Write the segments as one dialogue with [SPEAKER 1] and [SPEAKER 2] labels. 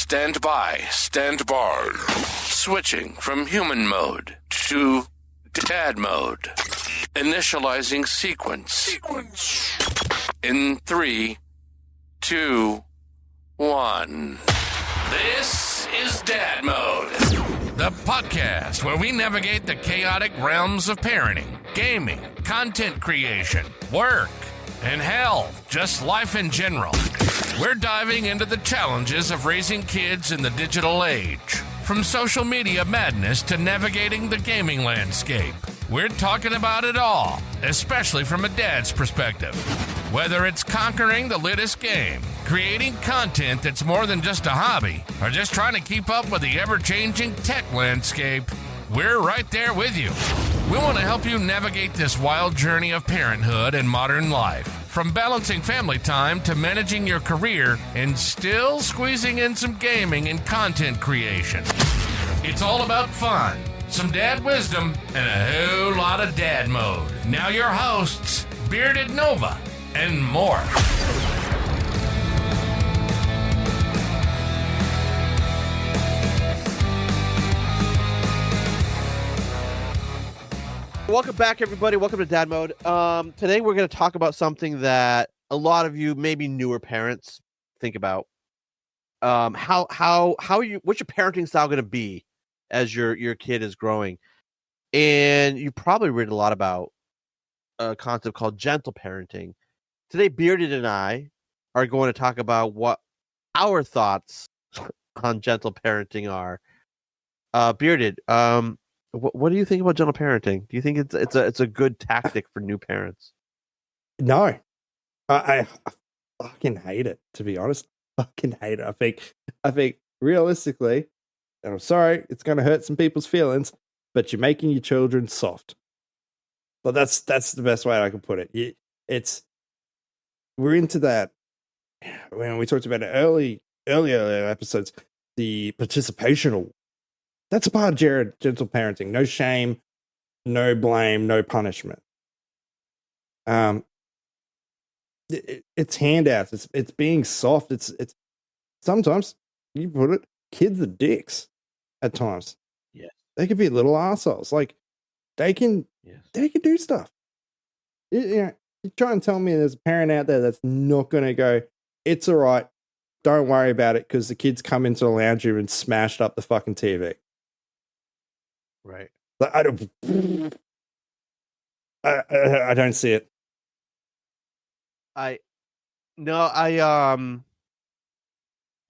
[SPEAKER 1] Stand by, stand by. Switching from human mode to dad mode. Initializing sequence. In 3, 2, 1. This is Dad Mode, the podcast where we navigate the chaotic realms of parenting, gaming, content creation, work, and hell, just life in general. We're diving into the challenges of raising kids in the digital age, from social media madness to navigating the gaming landscape. We're talking about it all, especially from a dad's perspective. Whether it's conquering the latest game, creating content that's more than just a hobby, or just trying to keep up with the ever-changing tech landscape, we're right there with you. We want to help you navigate this wild journey of parenthood and modern life, from balancing family time to managing your career and still squeezing in some gaming and content creation. It's all about fun, some dad wisdom, and a whole lot of dad mode. Now your hosts, Bearded Nova and more.
[SPEAKER 2] Welcome back, everybody. Welcome to Dad Mode. Today we're going to talk about something that a lot of you, maybe newer parents, think about. What's your parenting style going to be as your kid is growing? And you probably read a lot about a concept called gentle parenting. Today, Bearded and I are going to talk about what our thoughts on gentle parenting are. Bearded, what do you think about gentle parenting? Do you think it's a good tactic for new parents?
[SPEAKER 3] No, I fucking hate it. To be honest, fucking hate it. I think realistically, and I'm sorry, it's going to hurt some people's feelings, but you're making your children soft. But that's the best way I can put it. We're into that when we talked about it earlier episodes. The participational. That's a part of gentle parenting. No shame, no blame, no punishment. It's handouts. It's being soft. It's sometimes you put it. Kids are dicks at times.
[SPEAKER 2] Yeah,
[SPEAKER 3] they can be little assholes. Like they can do stuff. You try and tell me there's a parent out there that's not going to go, it's all right, don't worry about it, because the kids come into the lounge room and smashed up the fucking TV.
[SPEAKER 2] Right.
[SPEAKER 3] Like, I don't see it.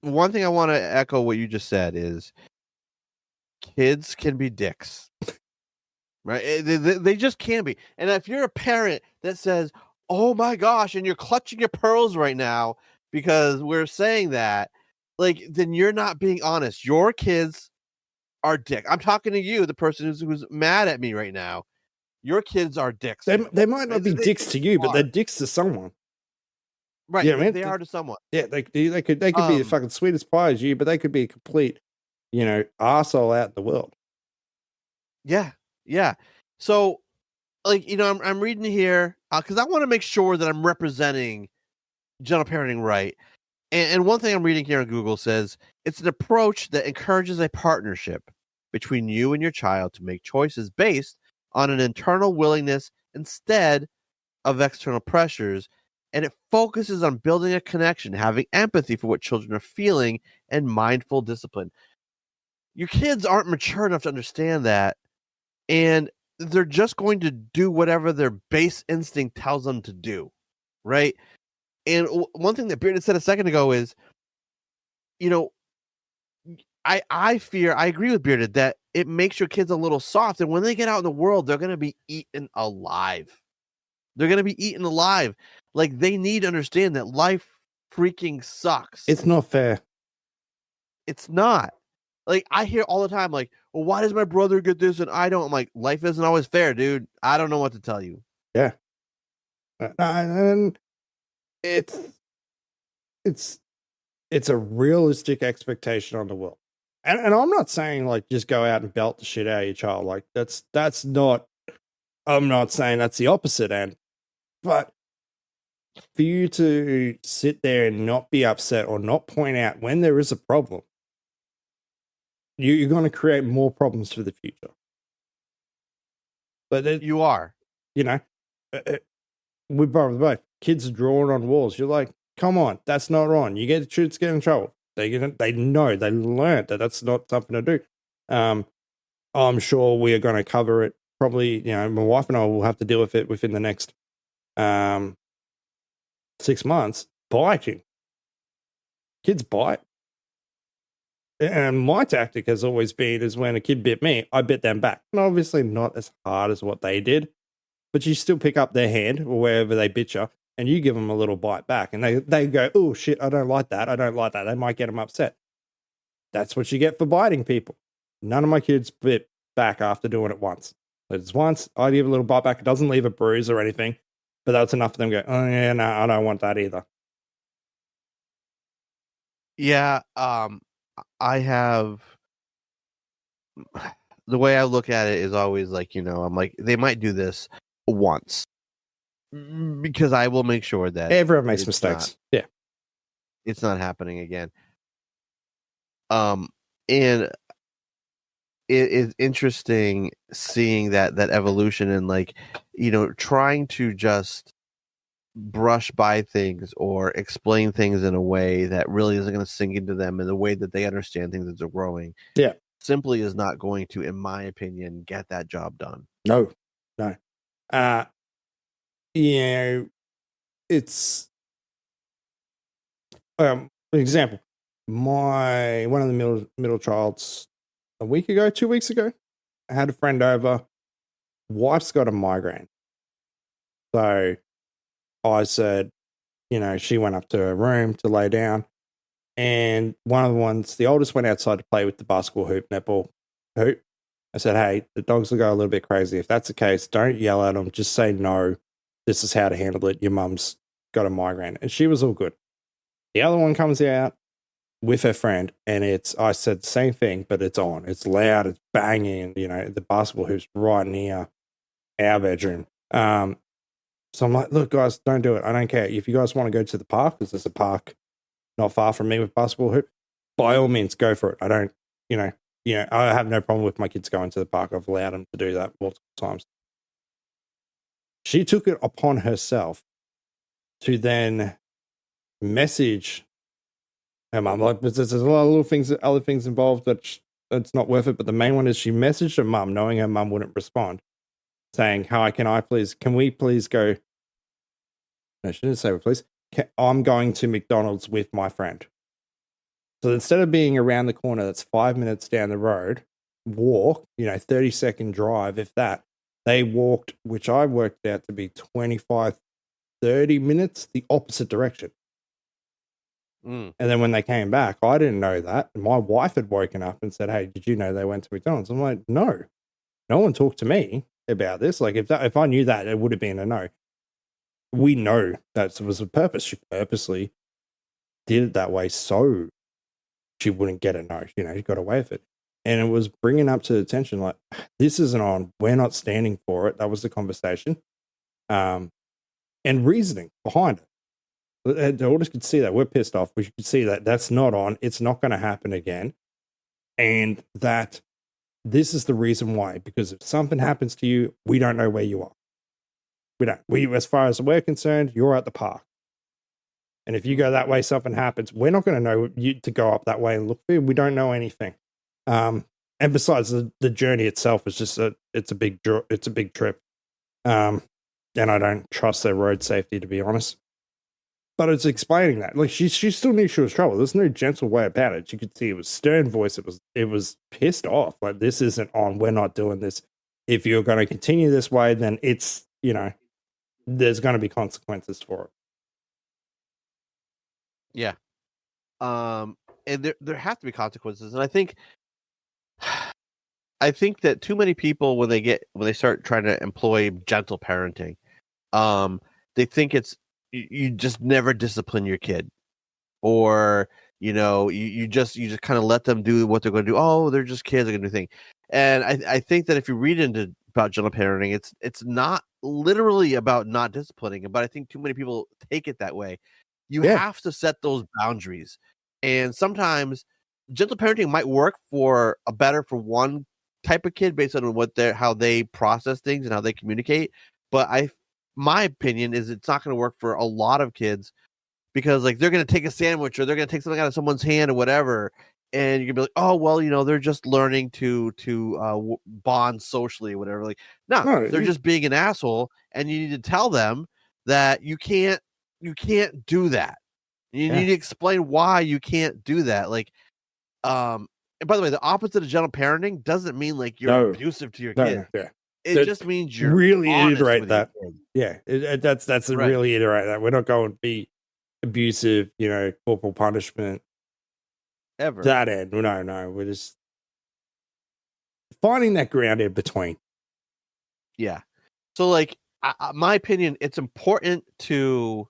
[SPEAKER 2] One thing I want to echo what you just said is kids can be dicks. Right? They just can be. And if you're a parent that says, oh my gosh, and you're clutching your pearls right now because we're saying that, like, then you're not being honest. Your kids are dicks. I'm talking to you, the person who's mad at me right now. Your kids are dicks.
[SPEAKER 3] They might not be dicks to you, but they're dicks to someone.
[SPEAKER 2] Right.
[SPEAKER 3] You know what I mean?
[SPEAKER 2] They are to someone.
[SPEAKER 3] Yeah, they could be the fucking sweetest pie as you, but they could be a complete, arsehole out in the world.
[SPEAKER 2] Yeah. Yeah. So, like, I'm reading here because I want to make sure that I'm representing gentle parenting right. And one thing I'm reading here on Google says it's an approach that encourages a partnership between you and your child to make choices based on an internal willingness instead of external pressures. And it focuses on building a connection, having empathy for what children are feeling, and mindful discipline. Your kids aren't mature enough to understand that. And they're just going to do whatever their base instinct tells them to do, right? And one thing that Bearded said a second ago is, I agree with Bearded that it makes your kids a little soft, and when they get out in the world, they're going to be eaten alive. They're going to be eaten alive. Like, they need to understand that life freaking sucks.
[SPEAKER 3] It's not fair.
[SPEAKER 2] It's not. Like, I hear all the time, like, well, why does my brother get this and I don't? I'm like, life isn't always fair, dude. I don't know what to tell you.
[SPEAKER 3] Yeah. And it's a realistic expectation on the world. And I'm not saying, like, just go out and belt the shit out of your child. Like, that's not, I'm not saying that's the opposite end. But for you to sit there and not be upset or not point out when there is a problem, you're going to create more problems for the future. But
[SPEAKER 2] You are.
[SPEAKER 3] You know, we both kids are drawing on walls. You're like, come on, that's not on. You get kids get in trouble. They know, they learned that that's not something to do. I'm sure we are going to cover it. Probably, my wife and I will have to deal with it within the next 6 months. Biting. Kids bite. And my tactic has always been is when a kid bit me, I bit them back. And obviously not as hard as what they did, but you still pick up their hand or wherever they bit you and you give them a little bite back. And they go, oh, shit, I don't like that. I don't like that. They might get them upset. That's what you get for biting people. None of my kids bit back after doing it once. But it's once, I give a little bite back. It doesn't leave a bruise or anything, but that's enough for them to go, oh, yeah, no, I don't want that either.
[SPEAKER 2] Yeah, I have the way I look at it is always like, I'm like, they might do this once because I will make sure that
[SPEAKER 3] everyone makes mistakes. Yeah.
[SPEAKER 2] It's not happening again. And it is interesting seeing that evolution and like, trying to just brush by things or explain things in a way that really isn't going to sink into them in the way that they understand things as they're growing.
[SPEAKER 3] Yeah.
[SPEAKER 2] Simply is not going to, in my opinion, get that job done.
[SPEAKER 3] No. It's example. One of the middle childs a week ago, 2 weeks ago, I had a friend over. Wife's got a migraine. So I said, she went up to her room to lay down. And one of the ones, the oldest, went outside to play with the basketball hoop, netball hoop. I said, hey, the dogs will go a little bit crazy. If that's the case, don't yell at them. Just say no. This is how to handle it. Your mum's got a migraine. And she was all good. The other one comes out with her friend, and I said the same thing, but it's on. It's loud. It's banging. The basketball hoop's right near our bedroom. So I'm like, look, guys, don't do it. I don't care. If you guys want to go to the park, because there's a park not far from me with basketball hoop, by all means, go for it. I don't, I have no problem with my kids going to the park. I've allowed them to do that multiple times. She took it upon herself to then message her mum. Like, there's a lot of little things, other things involved that it's not worth it. But the main one is she messaged her mum, knowing her mum wouldn't respond, saying, hi, can we please go? No, she didn't say please. I'm going to McDonald's with my friend. So instead of being around the corner, that's 5 minutes down the road, walk, 30-second drive, if that, they walked, which I worked out to be 25, 30 minutes, the opposite direction. And then when they came back, I didn't know that. My wife had woken up and said, hey, did you know they went to McDonald's? I'm like, no one talked to me about this. Like, if I knew that, it would have been a no. We know that was a purpose. She purposely did it that way so she wouldn't get a no. She got away with it. And it was bringing up to the attention, like, this isn't on. We're not standing for it. That was the conversation. And reasoning behind it. The orders could see that. We're pissed off. We could see that that's not on. It's not going to happen again. And that this is the reason why. Because if something happens to you, we don't know where you are. We don't. As far as we're concerned, you're at the park. And if you go that way, something happens. We're not going to know you to go up that way and look for you. We don't know anything. And besides, the journey itself is just it's a big trip. And I don't trust their road safety, to be honest. But it's explaining that. Like, she still knew she was trouble. There's no gentle way about it. You could see it was stern voice. It was pissed off. Like, this isn't on. We're not doing this. If you're going to continue this way, then it's, there's going to be consequences for it.
[SPEAKER 2] Yeah. And there have to be consequences. And I think that too many people, when they start trying to employ gentle parenting, they think it's, you just never discipline your kid, or, you just kind of let them do what they're going to do. Oh, they're just kids. They're going to do things. And I think that if you read about gentle parenting, it's not literally about not disciplining, but I think too many people take it that way. You have to set those boundaries. And sometimes gentle parenting might work for one type of kid based on how they process things and how they communicate. But my opinion is it's not going to work for a lot of kids because like they're going to take a sandwich or they're going to take something out of someone's hand or whatever. And you're gonna be like, oh well, they're just learning to bond socially or whatever. Like, no, they're just being an asshole, and you need to tell them that you can't do that. You need to explain why you can't do that. Like, and by the way, the opposite of gentle parenting doesn't mean like you're abusive to your kid. It just means you're
[SPEAKER 3] really
[SPEAKER 2] honest
[SPEAKER 3] iterate
[SPEAKER 2] with
[SPEAKER 3] that.
[SPEAKER 2] your kid.
[SPEAKER 3] Yeah, that's a really iterate that. We're not going to be abusive, corporal punishment.
[SPEAKER 2] Ever.
[SPEAKER 3] That end. No. We're just finding that ground in between.
[SPEAKER 2] Yeah. So, like, my opinion, it's important to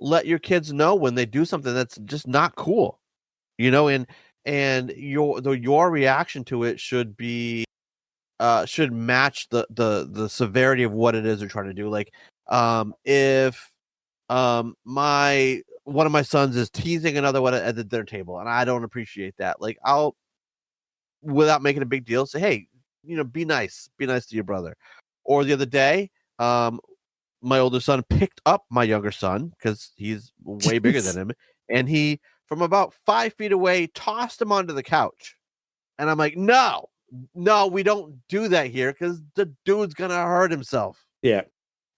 [SPEAKER 2] let your kids know when they do something that's just not cool, and your reaction to it should match the severity of what it is they're trying to do. Like, if one of my sons is teasing another one at the dinner table, and I don't appreciate that. Like, I'll, without making a big deal, say, hey, be nice to your brother. Or the other day, my older son picked up my younger son because he's way bigger than him, and he, from about 5 feet away, tossed him onto the couch. And I'm like, no, we don't do that here because the dude's gonna hurt himself.
[SPEAKER 3] Yeah.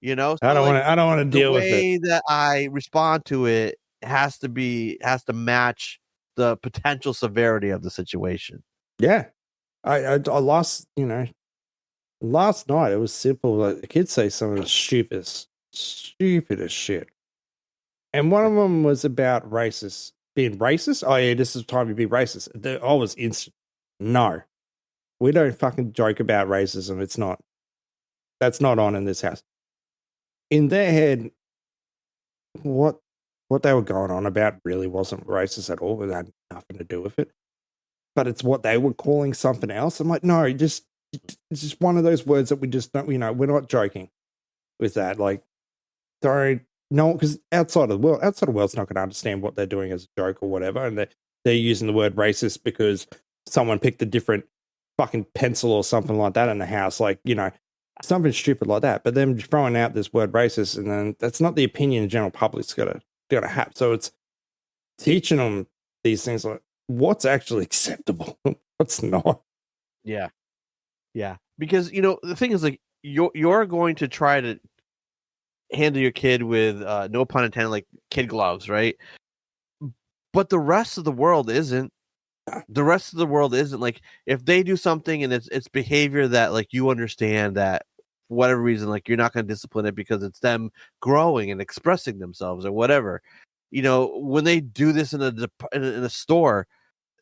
[SPEAKER 2] So
[SPEAKER 3] I don't want to deal with it.
[SPEAKER 2] The way that I respond to it has to match the potential severity of the situation.
[SPEAKER 3] Yeah. I lost, last night it was simple. Like the kids say some of the stupidest shit. And one of them was about being racist. Oh yeah, this is time to be racist. I was instant. No, we don't fucking joke about racism. That's not on in this house. In their head, what they were going on about really wasn't racist at all. It had nothing to do with it. But it's what they were calling something else. I'm like, no, it's just one of those words that we just don't, we're not joking with that. Like, because outside of the world's not going to understand what they're doing as a joke or whatever. And they're using the word racist because someone picked a different fucking pencil or something like that in the house. Like, something stupid like that. But then throwing out this word racist, and then that's not the opinion the general public's got to have. So it's teaching them these things like what's actually acceptable, what's not.
[SPEAKER 2] Yeah. Because the thing is, like, you're going to try to handle your kid with no pun intended, like kid gloves, right? But the rest of the world isn't. The rest of the world isn't. Like, if they do something and it's behavior that, like, you understand that for whatever reason, like, you're not going to discipline it because it's them growing and expressing themselves or whatever. When they do this in a store,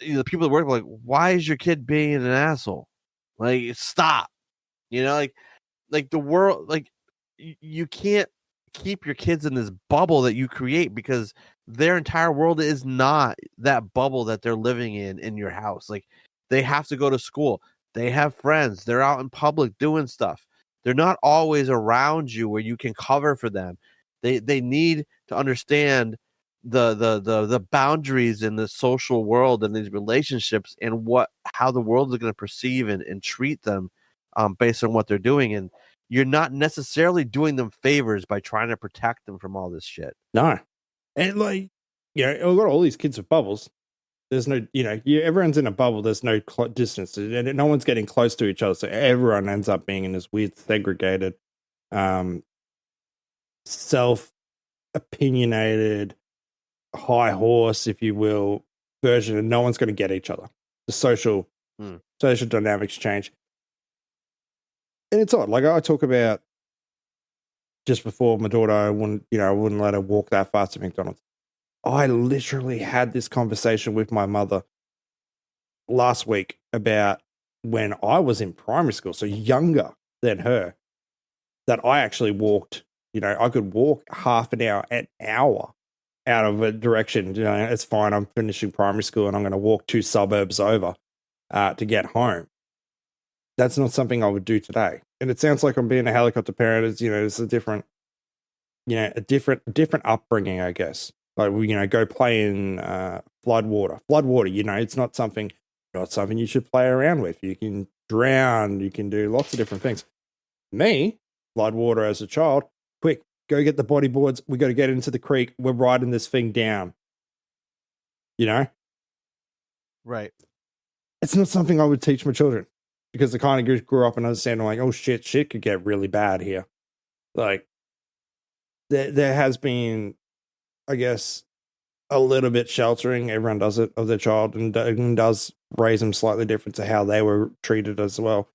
[SPEAKER 2] the people that work are like, why is your kid being an asshole? Like, stop. Like the world, like, you can't keep your kids in this bubble that you create because their entire world is not that bubble that they're living in your house. Like, they have to go to school. They have friends. They're out in public doing stuff. They're not always around you where you can cover for them. They need to understand the boundaries in the social world and these relationships and how the world is going to perceive and treat them based on what they're doing. And you're not necessarily doing them favors by trying to protect them from all this shit.
[SPEAKER 3] No. And like, I've got all these kids with bubbles. There's no, everyone's in a bubble. There's no distance, and no one's getting close to each other. So everyone ends up being in this weird, segregated, self-opinionated, high horse, if you will, version, and no one's going to get each other. The social dynamics change. And it's odd. Like, I talk about just before my daughter, I wouldn't let her walk that fast to McDonald's. I literally had this conversation with my mother last week about when I was in primary school, so younger than her, that I actually walked, I could walk half an hour out of a direction. It's fine. I'm finishing primary school and I'm going to walk 2 suburbs over to get home. That's not something I would do today. And it sounds like I'm being a helicopter parent. It's, it's a different, a different upbringing, I guess. Like, go play in flood water. Flood water, it's not something you should play around with. You can drown. You can do lots of different things. Me, flood water as a child, quick, go get the bodyboards. We got to get into the creek. We're riding this thing down.
[SPEAKER 2] Right.
[SPEAKER 3] It's not something I would teach my children because they kind of grew up and understand, like, oh shit could get really bad here. Like, there has been, I guess, a little bit sheltering. Everyone does it of their child and does raise them slightly different to how they were treated as well.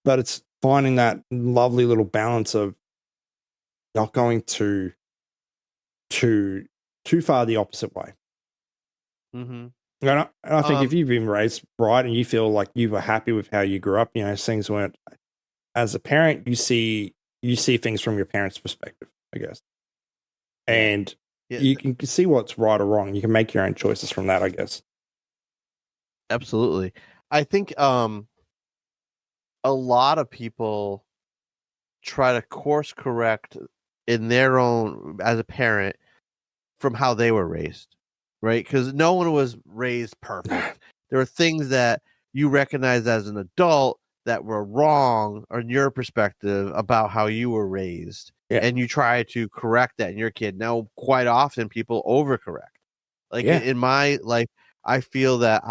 [SPEAKER 3] But it's finding that lovely little balance of not going too far the opposite way.
[SPEAKER 2] Mm-hmm.
[SPEAKER 3] And I think if you've been raised right and you feel like you were happy with how you grew up, things weren't. As a parent, you see things from your parents' perspective, I guess, and you can see what's right or wrong. You can make your own choices from that, I guess.
[SPEAKER 2] Absolutely. I think a lot of people try to course correct in their own, as a parent, from how they were raised, right? Because no one was raised perfect. There are things that you recognize as an adult that were wrong, or in your perspective, about how you were raised. Yeah. And you try to correct that in your kid. Now, quite often people overcorrect. Like in my life, I feel that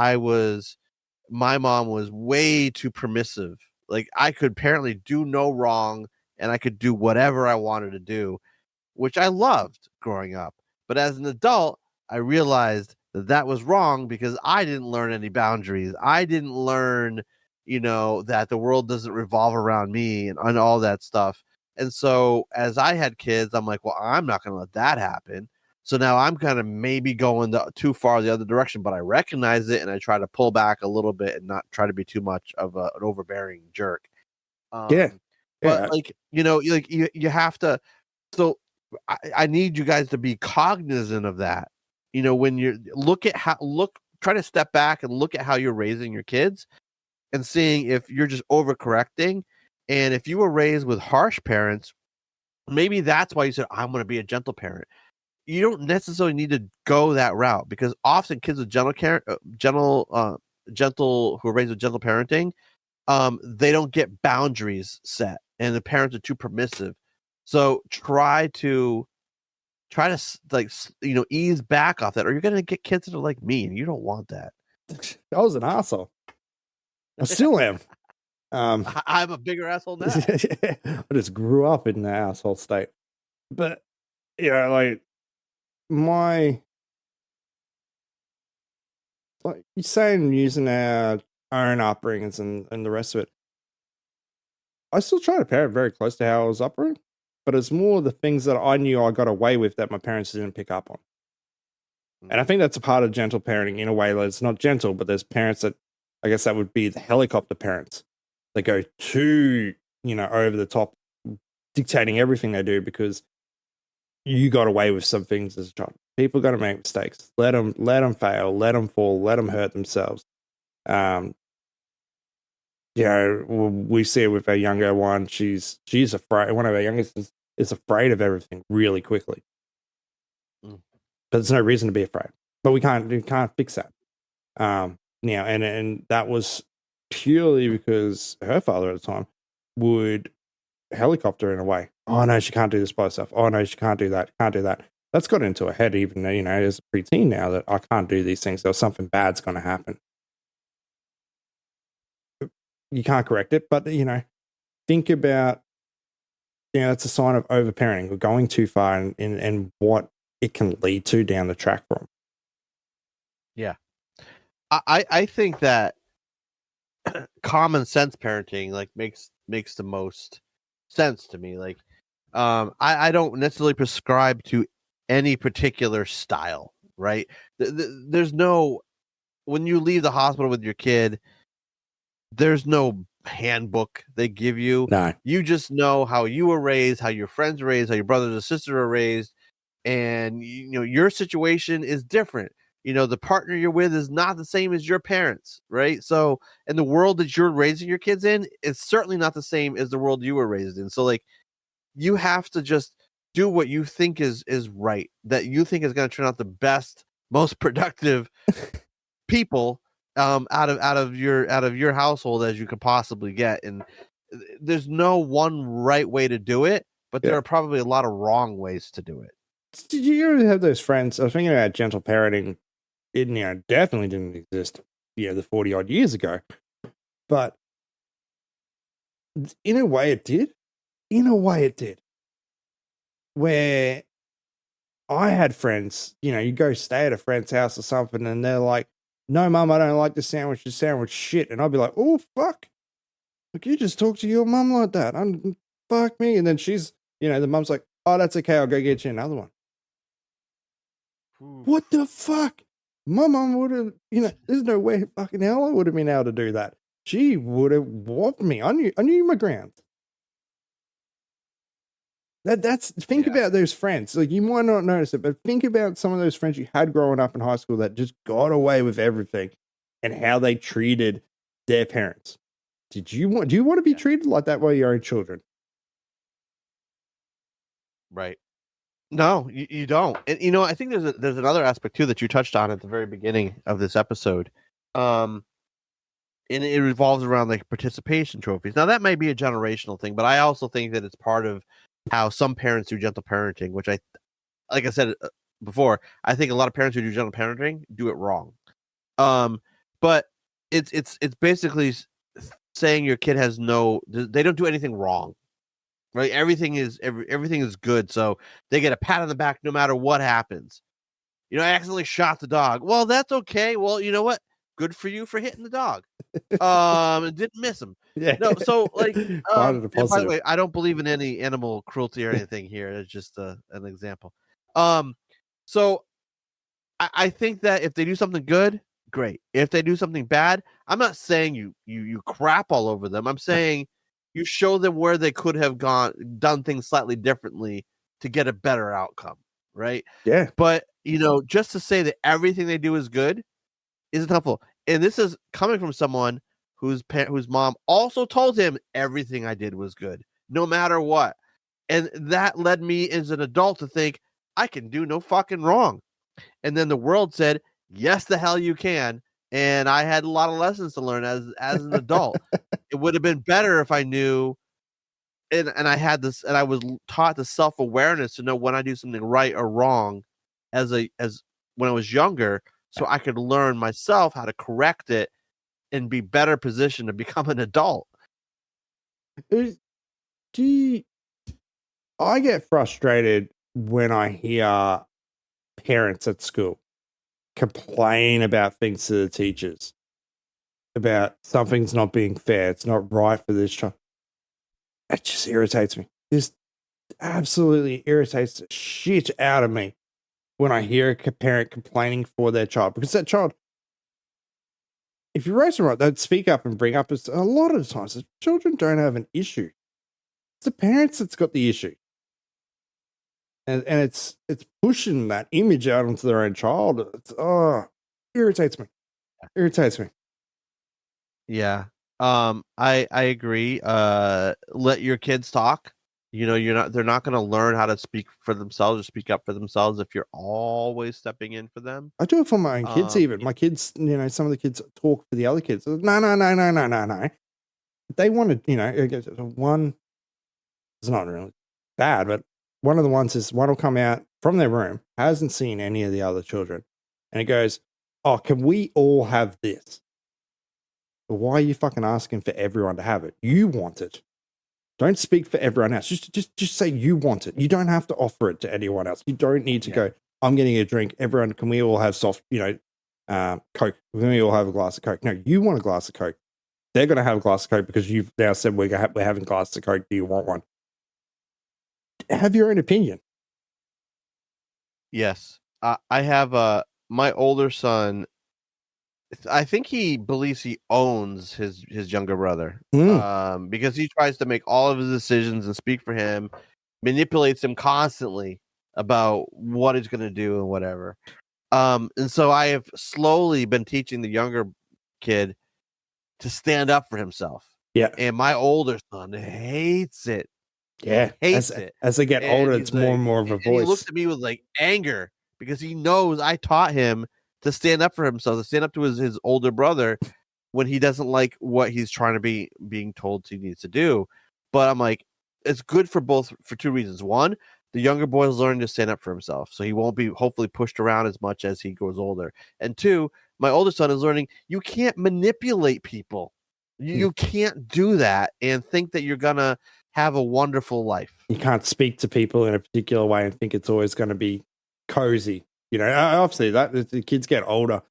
[SPEAKER 2] my mom was way too permissive. Like, I could apparently do no wrong and I could do whatever I wanted to do, which I loved growing up. But as an adult, I realized that was wrong because I didn't learn any boundaries. I didn't learn, that the world doesn't revolve around me and all that stuff. And so as I had kids, I'm like, well, I'm not going to let that happen. So now I'm kind of maybe going too far the other direction, but I recognize it and I try to pull back a little bit and not try to be too much of an overbearing jerk. But you have to. So I need you guys to be cognizant of that. When you try to step back and look at how you're raising your kids and seeing if you're just overcorrecting. And if you were raised with harsh parents, maybe that's why you said, I'm going to be a gentle parent. You don't necessarily need to go that route, because often kids with gentle, who are raised with gentle parenting, they don't get boundaries set, and the parents are too permissive. So try to ease back off that, or you're going to get kids that are like me, and you don't want that.
[SPEAKER 3] I was an asshole. I still am.
[SPEAKER 2] I'm a bigger asshole now.
[SPEAKER 3] I just grew up in the asshole state. But you're saying, using our own upbringings and the rest of it, I still try to parent very close to how I was upbringed, but it's more the things that I knew I got away with that my parents didn't pick up on. And I think that's a part of gentle parenting in a way that it's not gentle, but there's parents that, I guess that would be the helicopter parents. They go too, over the top, dictating everything they do because you got away with some things as a child. People are going to make mistakes. Let them fail, let them fall, let them hurt themselves. We see it with our younger one. She's afraid. One of our youngest is afraid of everything really quickly. But there's no reason to be afraid. But we can't fix that. Now, and that was purely because her father at the time would helicopter in a way. Oh no, she can't do this by herself. Oh no, she can't do that. Can't do that. That's got into her head, even as a preteen now, that I can't do these things. There's something bad's going to happen. You can't correct it, but think about, it's a sign of overparenting or going too far and what it can lead to down the track from. Yeah.
[SPEAKER 2] I think that common sense parenting makes the most sense to me. I don't necessarily prescribe to any particular style, right? There's no, when you leave the hospital with your kid, there's no handbook they give you.
[SPEAKER 3] No.
[SPEAKER 2] You just know how you were raised, how your friends were raised, how your brothers and sisters were raised, and your situation is different. The partner you're with is not the same as your parents, right? So, and the world that you're raising your kids in is certainly not the same as the world you were raised in. So, you have to just do what you think is right, that you think is going to turn out the best, most productive people out of your household as you could possibly get. And there's no one right way to do it, but there are probably a lot of wrong ways to do it.
[SPEAKER 3] Did you ever have those friends? I was thinking about gentle parenting. It definitely didn't exist, the 40 odd years ago. But in a way it did. Where I had friends, you go stay at a friend's house or something, and they're like, "No, mum, I don't like the sandwich. The sandwich shit." And I'd be like, "Oh, fuck. Like, you just talk to your mum like that. Fuck me." And then she's, the mum's like, "Oh, that's okay. I'll go get you another one."
[SPEAKER 2] Ooh.
[SPEAKER 3] What the fuck? My mum would have, there's no way fucking hell I would have been able to do that. She would have whopped me. I knew my ground. Think about those friends. Like, you might not notice it, but think about some of those friends you had growing up in high school that just got away with everything and how they treated their parents. Do you want to be treated like that by your own children?
[SPEAKER 2] Right. No, you don't. And I think there's another aspect too that you touched on at the very beginning of this episode. And it revolves around like participation trophies. Now that may be a generational thing, but I also think that it's part of how some parents do gentle parenting, which like I said before, I think a lot of parents who do gentle parenting do it wrong. But it's basically saying your kid they don't do anything wrong. Right, everything is good, so they get a pat on the back no matter what happens. I accidentally shot the dog. Well, that's okay. Well, you know what? Good for you for hitting the dog. It didn't miss him.
[SPEAKER 3] Yeah.
[SPEAKER 2] No, so like,
[SPEAKER 3] Find it a
[SPEAKER 2] and by the
[SPEAKER 3] positive.
[SPEAKER 2] way, I don't believe in any animal cruelty or anything here. It's just an example. So I think that if they do something good, great. If they do something bad, I'm not saying you crap all over them. I'm saying you show them where they could have done things slightly differently to get a better outcome, right?
[SPEAKER 3] Yeah.
[SPEAKER 2] But just to say that everything they do is good isn't helpful. And this is coming from someone whose mom also told him everything I did was good, no matter what. And that led me as an adult to think I can do no fucking wrong. And then the world said, yes, the hell you can. And I had a lot of lessons to learn as an adult. It would have been better if I knew, and I had this, and I was taught the self-awareness to know when I do something right or wrong as when I was younger, so I could learn myself how to correct it and be better positioned to become an adult.
[SPEAKER 3] I get frustrated when I hear parents at school complain about things to the teachers, about something's not being fair, it's not right for this child. It just irritates me. This absolutely irritates the shit out of me when I hear a parent complaining for their child, because that child, if you raise them right, they'd speak up and bring up. A lot of the times, the children don't have an issue. It's the parents that's got the issue. And it's pushing that image out onto their own child. Irritates me.
[SPEAKER 2] Yeah. I agree. Let your kids talk. They're not going to learn how to speak for themselves or speak up for themselves if you're always stepping in for them.
[SPEAKER 3] I do it for my own kids even. My kids, some of the kids talk for the other kids. No. They wanted, one, it's not really bad, but one of the ones is one will come out from their room, hasn't seen any of the other children, and it goes, "Oh, can we all have this?" But why are you fucking asking for everyone to have it? You want it. Don't speak for everyone else. Just say you want it. You don't have to offer it to anyone else. You don't need to go, "I'm getting a drink. Everyone, can we all have soft, Coke? Can we all have a glass of Coke?" No, you want a glass of Coke. They're going to have a glass of Coke because you've now said we're having a glass of Coke. Do you want one? Have your own opinion.
[SPEAKER 2] Yes. I have my older son. I think he believes he owns his younger brother, because he tries to make all of his decisions and speak for him, manipulates him constantly about what he's going to do and whatever. And so I have slowly been teaching the younger kid to stand up for himself.
[SPEAKER 3] Yeah.
[SPEAKER 2] And my older son hates it.
[SPEAKER 3] Yeah,
[SPEAKER 2] Hates it.
[SPEAKER 3] as they get
[SPEAKER 2] And
[SPEAKER 3] older,
[SPEAKER 2] he's
[SPEAKER 3] it's more
[SPEAKER 2] like,
[SPEAKER 3] and more of a
[SPEAKER 2] and he looks
[SPEAKER 3] voice.
[SPEAKER 2] at me with like anger because he knows I taught him to stand up for himself, to stand up to his older brother when he doesn't like what he's trying to be being told he needs to do. But I'm like, it's good for two reasons. One, the younger boy is learning to stand up for himself, so he won't be hopefully pushed around as much as he grows older. And two, my older son is learning you can't manipulate people. You can't do that and think that you're gonna have a wonderful life.
[SPEAKER 3] You can't speak to people in a particular way and think it's always going to be cozy. You know, obviously that the kids get older,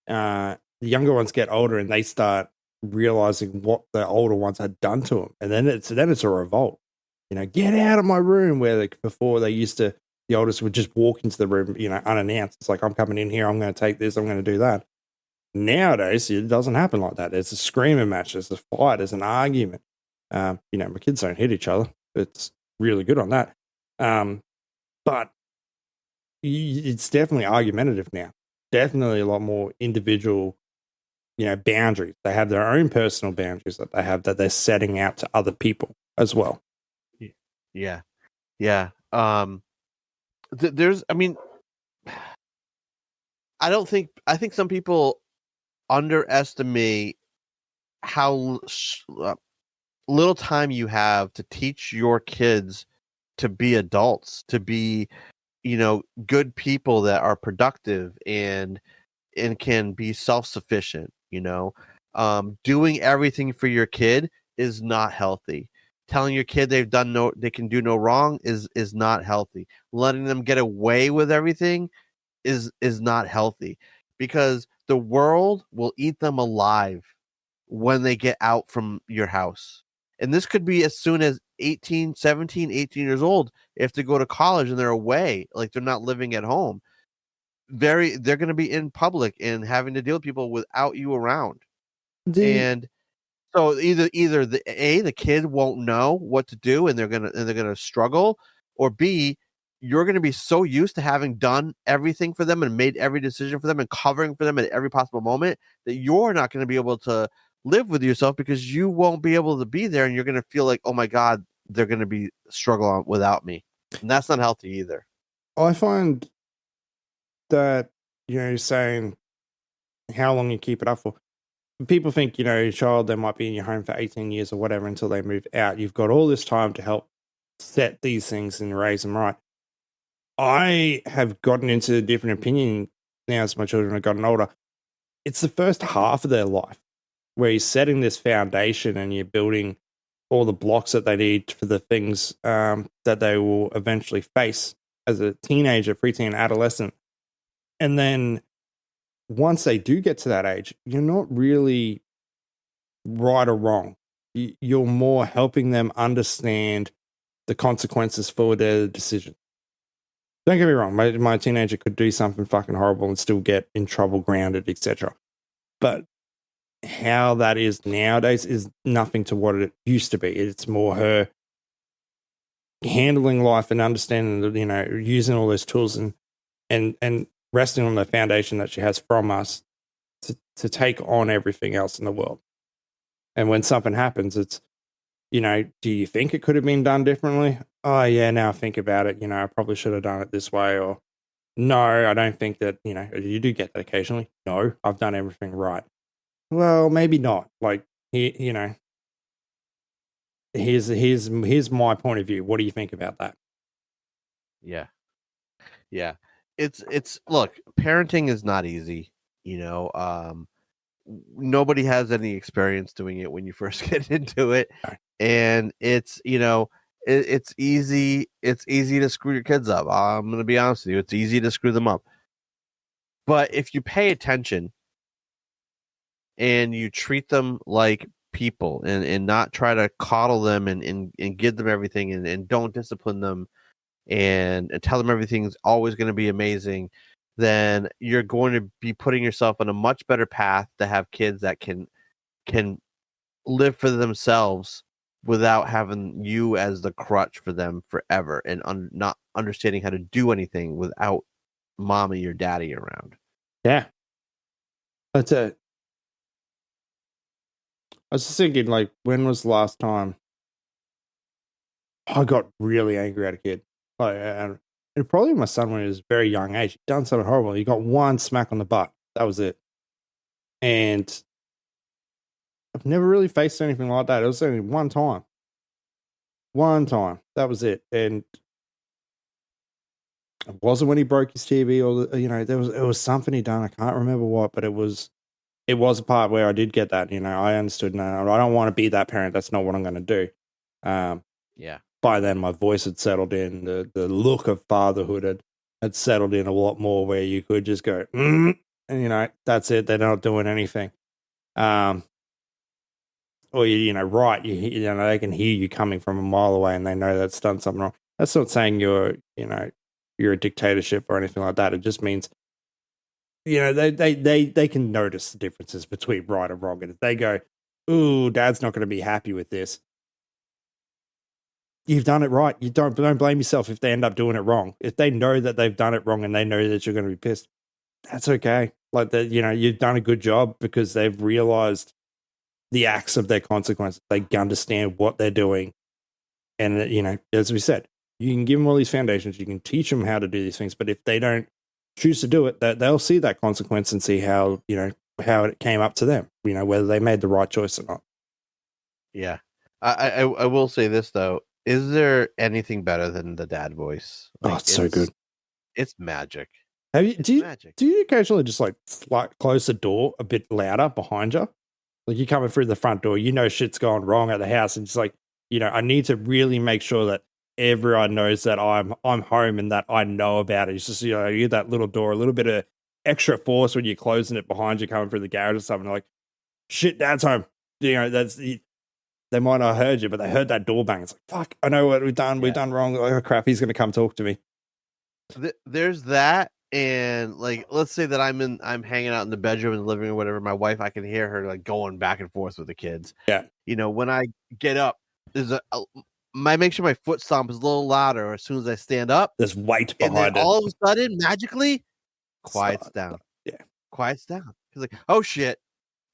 [SPEAKER 3] the younger ones get older, and they start realizing what the older ones had done to them, and then it's a revolt. You know, get out of my room. Where like before they used to, the oldest would just walk into the room, you know, unannounced. It's like, I'm coming in here. I'm going to take this. I'm going to do that. Nowadays, it doesn't happen like that. There's a screaming match. There's a fight. There's an argument. You know, my kids don't hit each other. It's really good on that. But it's definitely argumentative now. Definitely a lot more individual, you know, boundaries. They have their own personal boundaries that they have that they're setting out to other people as well.
[SPEAKER 2] Yeah. Yeah. There's, I mean, I think some people underestimate how little time you have to teach your kids to be adults, to be, good people that are productive and can be self-sufficient. Doing everything for your kid is not healthy. Telling your kid they can do no wrong is not healthy. Letting them get away with everything is not healthy, because the world will eat them alive when they get out from your house. And this could be as soon as 18 years old. If they go to college and they're away, like they're not living at home, they're going to be in public and having to deal with people without you around. And so either the kid won't know what to do and they're gonna struggle, or B, you're gonna be so used to having done everything for them and made every decision for them and covering for them at every possible moment that you're not gonna be able to live with yourself, because you won't be able to be there and you're gonna feel like, oh my God, they're gonna be struggling without me. And that's not healthy either.
[SPEAKER 3] I find that, you're saying how long you keep it up for. People think, your child, they might be in your home for 18 years or whatever until they move out. You've got all this time to help set these things and raise them right. I have gotten into a different opinion now as my children have gotten older. It's the first half of their life where you're setting this foundation and you're building all the blocks that they need for the things that they will eventually face as a teenager, preteen, adolescent. And then once they do get to that age, you're not really right or wrong. You're more helping them understand the consequences for their decision. Don't get me wrong, my teenager could do something fucking horrible and still get in trouble, grounded, etc. But how that is nowadays is nothing to what it used to be. It's more her handling life and understanding, using all those tools and resting on the foundation that she has from us to take on everything else in the world. And when something happens, it's, do you think it could have been done differently? Oh, yeah, now I think about it, I probably should have done it this way. Or, no, I don't think that, you do get that occasionally. No, I've done everything right. Well, maybe not. Like, here's my point of view. What do you think about that?
[SPEAKER 2] Yeah. Yeah. It's look, parenting is not easy, nobody has any experience doing it when you first get into it. And it's, it's easy to screw your kids up. I'm going to be honest with you. It's easy to screw them up. But if you pay attention and you treat them like people and not try to coddle them and give them everything and don't discipline them and tell them everything's always going to be amazing, then you're going to be putting yourself on a much better path to have kids that can live for themselves without having you as the crutch for them forever, and not understanding how to do anything without mommy or daddy around.
[SPEAKER 3] Yeah. That's it. I was just thinking, like, when was the last time I got really angry at a kid. Like, and probably my son when he was a very young age, he'd done something horrible. He got one smack on the butt. That was it. And I've never really faced anything like that. It was only one time. One time. That was it. And it wasn't when he broke his TV or, it was something he done. I can't remember what, but it was a part where I did get that. I understood. No, I don't want to be that parent. That's not what I'm going to do.
[SPEAKER 2] Yeah.
[SPEAKER 3] By then, my voice had settled in. The look of fatherhood had settled in a lot more, where you could just go, and that's it. They're not doing anything. Or right, they can hear you coming from a mile away, and they know that's done something wrong. That's not saying you're a dictatorship or anything like that. It just means, they can notice the differences between right and wrong, and if they go, "Ooh, Dad's not going to be happy with this," you've done it right. You don't blame yourself if they end up doing it wrong. If they know that they've done it wrong and they know that you're going to be pissed, that's okay. Like that, you've done a good job because they've realized the acts of their consequences. They understand what they're doing. And, as we said, you can give them all these foundations. You can teach them how to do these things. But if they don't choose to do it, they'll see that consequence and see how it came up to them, whether they made the right choice or not.
[SPEAKER 2] Yeah. I will say this, though. Is there anything better than the dad voice?
[SPEAKER 3] It's so good.
[SPEAKER 2] It's magic.
[SPEAKER 3] Do you occasionally just like close the door a bit louder behind you? Like you're coming through the front door, shit's going wrong at the house, and it's like, I need to really make sure that everyone knows that I'm home and that I know about it. It's just, you get that little door, a little bit of extra force when you're closing it behind you, coming through the garage or something. Like, shit, Dad's home. They might not have heard you, but they heard that door bang. It's like, fuck, I know what we've done. Yeah. We've done wrong. Oh, crap, he's going to come talk to me.
[SPEAKER 2] There's that. And like, let's say that I'm hanging out in the bedroom, in the living room, or whatever. My wife, I can hear her like going back and forth with the kids.
[SPEAKER 3] Yeah.
[SPEAKER 2] When I get up, there's I make sure my foot stomp is a little louder as soon as I stand up.
[SPEAKER 3] There's weight behind
[SPEAKER 2] and then
[SPEAKER 3] it.
[SPEAKER 2] All of a sudden, magically, quiets down.
[SPEAKER 3] Yeah.
[SPEAKER 2] Quiets down. He's like, oh shit,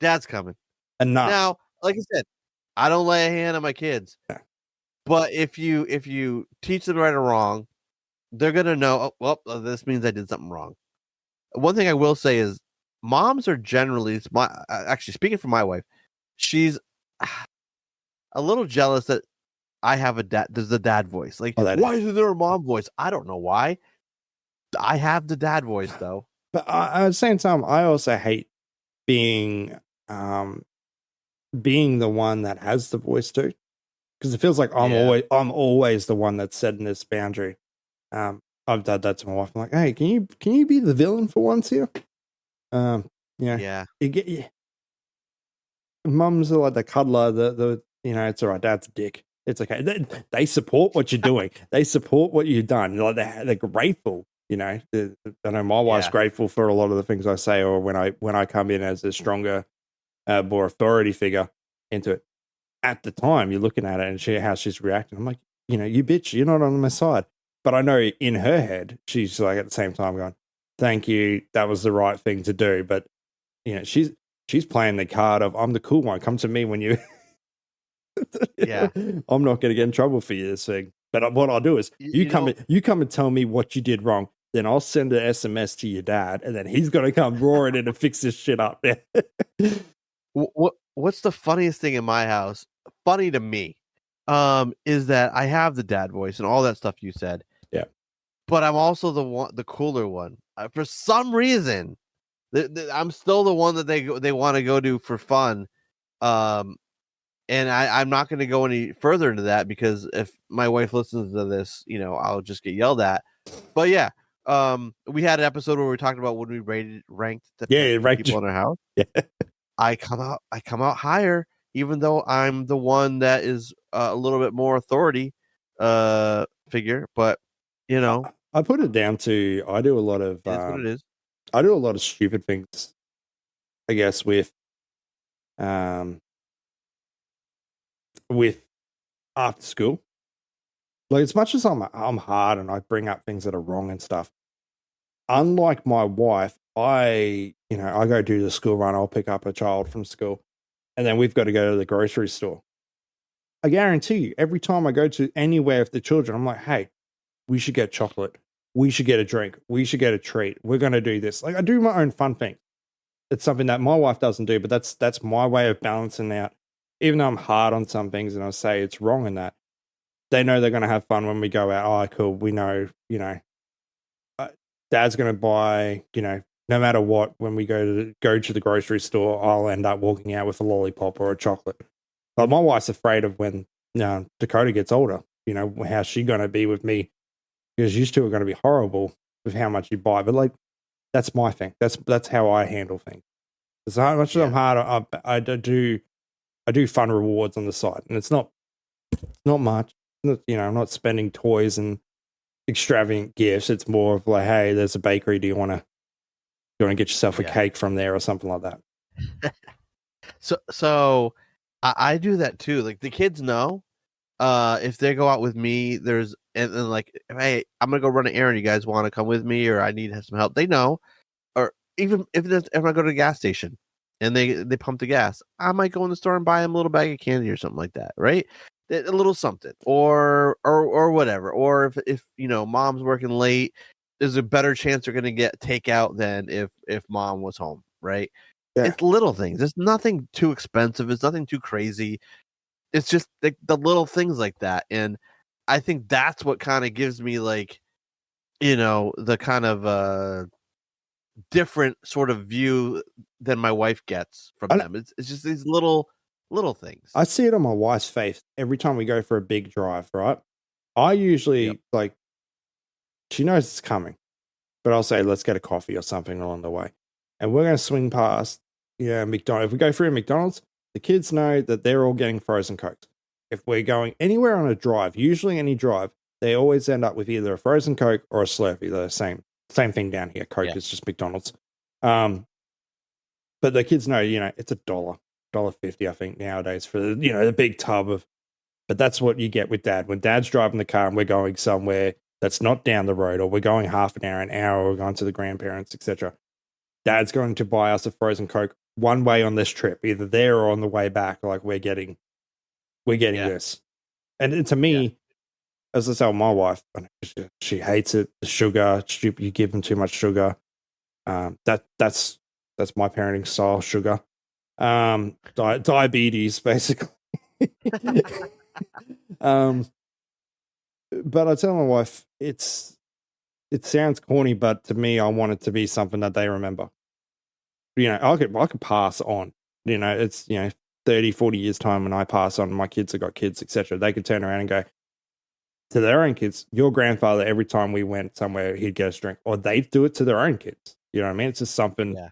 [SPEAKER 2] Dad's coming.
[SPEAKER 3] Enough.
[SPEAKER 2] Now, like I said, I don't lay a hand on my kids.
[SPEAKER 3] Yeah.
[SPEAKER 2] But if you teach them right or wrong, they're gonna know, this means I did something wrong. One thing I will say is moms are generally actually speaking for my wife, she's a little jealous that I have there's the dad voice. Like, why isn't there a mom voice? I don't know why. I have the dad voice though.
[SPEAKER 3] But at the same time, I also hate being the one that has the voice too, because it feels like I'm always the one that's setting this boundary. I've done that to my wife. I'm like, hey, can you be the villain for once here?
[SPEAKER 2] Yeah.
[SPEAKER 3] Mums are like the cuddler. It's all right. Dad's a dick. It's okay. They support what you're doing. They support what you've done. Like they're grateful. I know my wife's grateful for a lot of the things I say, or when I come in as a stronger, more authority figure into it. At the time, you're looking at it and how she's reacting. I'm like, you bitch, you're not on my side. But I know in her head, she's like at the same time going, thank you, that was the right thing to do. But she's playing the card of I'm the cool one. Come to me when you.
[SPEAKER 2] Yeah,
[SPEAKER 3] I'm not going to get in trouble for you this thing. But what I'll do is you come and tell me what you did wrong. Then I'll send an SMS to your dad, and then he's going to come roaring in and fix this shit up.
[SPEAKER 2] What's the funniest thing in my house? Funny to me, is that I have the dad voice and all that stuff you said.
[SPEAKER 3] Yeah,
[SPEAKER 2] but I'm also the cooler one. For some reason, I'm still the one that they want to go to for fun. And I'm not going to go any further into that because if my wife listens to this, I'll just get yelled at. But yeah, we had an episode where we talked about when we ranked the people in our house.
[SPEAKER 3] Yeah,
[SPEAKER 2] I come out higher, even though I'm the one that is a little bit more authority figure. But
[SPEAKER 3] I put it down to I do a lot of.
[SPEAKER 2] That's what it is.
[SPEAKER 3] I do a lot of stupid things, I guess, with after school. Like as much as I'm hard and I bring up things that are wrong and stuff. Unlike my wife, I go do the school run. I'll pick up a child from school, and then we've got to go to the grocery store. I guarantee you, every time I go to anywhere with the children, I'm like, hey, we should get chocolate. We should get a drink. We should get a treat. We're going to do this. Like, I do my own fun thing. It's something that my wife doesn't do, but that's my way of balancing out. Even though I'm hard on some things and I say it's wrong in that, they know they're going to have fun when we go out. Oh, cool. We know, Dad's going to buy, no matter what, when we go to the grocery store, I'll end up walking out with a lollipop or a chocolate. But my wife's afraid of when Dakota gets older, how's she going to be with me? Because you two are going to be horrible with how much you buy. But like, that's my thing. That's how I handle things. As much as I'm hard, I do fun rewards on the side, and it's not much. I'm not spending toys and extravagant gifts. It's more of like, hey, there's a bakery. Do you want to get yourself a cake from there or something like that?
[SPEAKER 2] So I do that too. Like the kids know, if they go out with me, and like, hey, I'm gonna go run an errand. You guys want to come with me, or I need some help? They know. Or even if I go to the gas station and they pump the gas, I might go in the store and buy them a little bag of candy or something like that, right? A little something, or whatever. Or if mom's working late, there's a better chance they're gonna get takeout than if mom was home, right? Yeah. It's little things. It's nothing too expensive. It's nothing too crazy. It's just the little things like that. And I think that's what kind of gives me like, the kind of different sort of view than my wife gets from them. It's just these little things.
[SPEAKER 3] I see it on my wife's face every time we go for a big drive, right? I usually like, she knows it's coming, but I'll say, let's get a coffee or something along the way. And we're going to swing past, McDonald's. If we go through McDonald's, the kids know that they're all getting frozen Cokes. If we're going anywhere on a drive, usually any drive, they always end up with either a frozen Coke or a Slurpee. They're the same thing down here. Coke is just McDonald's. But the kids know, it's $1.50, I think, nowadays for the big tub of. But that's what you get with Dad. When Dad's driving the car and we're going somewhere that's not down the road, or we're going half an hour, or we're going to the grandparents, etc. Dad's going to buy us a frozen Coke one way on this trip, either there or on the way back. Like we're getting this, and to me, as I tell my wife, she hates it. The sugar, you give them too much sugar. That's my parenting style. Sugar, diabetes, basically. But I tell my wife, it sounds corny, but to me, I want it to be something that they remember. I could pass on. It's 30, 40 years time when I pass on, my kids have got kids, etc. They could turn around and go to their own kids, your grandfather, every time we went somewhere, he'd get us a drink, or they'd do it to their own kids. You know what I mean? It's just something. Yeah.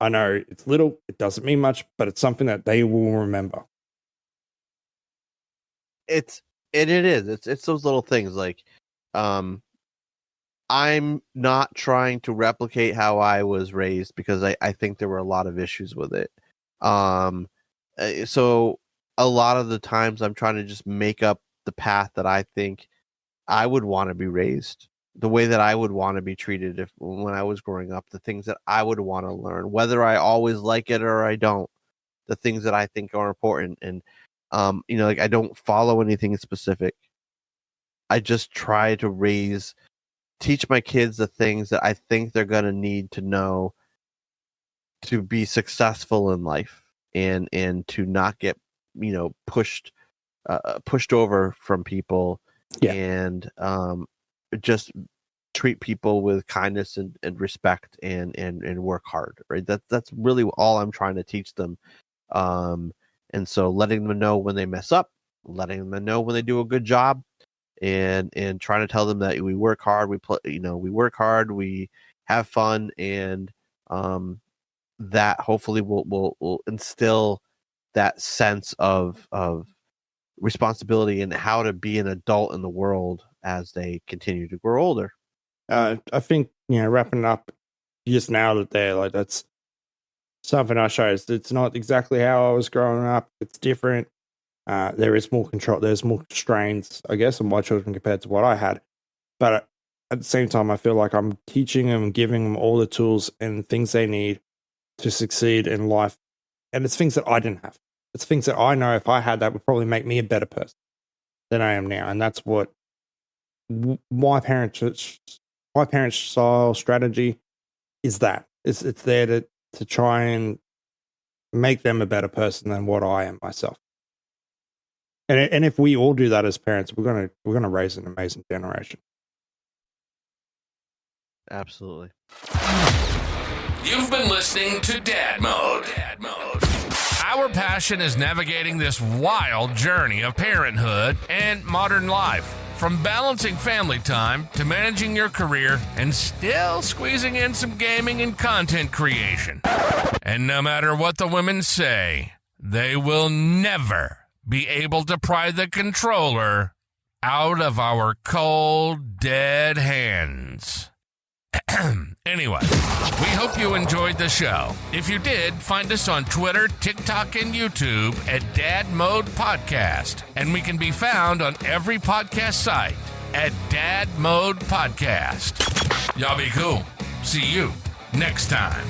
[SPEAKER 3] I know it's little, it doesn't mean much, but it's something that they will remember.
[SPEAKER 2] It's those little things like, I'm not trying to replicate how I was raised because I think there were a lot of issues with it. So a lot of the times I'm trying to just make up the path that I think I would want to be raised, the way that I would want to be treated when I was growing up, the things that I would want to learn, whether I always like it or I don't, the things that I think are important. And, like I don't follow anything specific. I just try to teach my kids the things that I think they're going to need to know to be successful in life and to not get, pushed over from people, and just treat people with kindness and respect and work hard. Right. That's really all I'm trying to teach them. And so letting them know when they mess up, letting them know when they do a good job, and trying to tell them that we work hard, we work hard, we have fun, and that hopefully will instill that sense of responsibility and how to be an adult in the world as they continue to grow older.
[SPEAKER 3] I think, wrapping up, you just nailed it there. Like that's something I show. It's not exactly how I was growing up. It's different. There is more control. There's more constraints, I guess, on my children compared to what I had. But at the same time, I feel like I'm teaching them and giving them all the tools and things they need to succeed in life. And it's things that I didn't have. It's things that I know if I had that would probably make me a better person than I am now. And that's what my parents' style strategy is. That it's there to try and make them a better person than what I am myself. And if we all do that as parents, we're gonna raise an amazing generation.
[SPEAKER 2] Absolutely.
[SPEAKER 1] You've been listening to Dad Mode. Our passion is navigating this wild journey of parenthood and modern life. From balancing family time to managing your career and still squeezing in some gaming and content creation. And no matter what the women say, they will never be able to pry the controller out of our cold, dead hands. Anyway, we hope you enjoyed the show. If you did, find us on Twitter, TikTok, and YouTube at DadMode Podcast. And we can be found on every podcast site at DadMode Podcast. Y'all be cool. See you next time.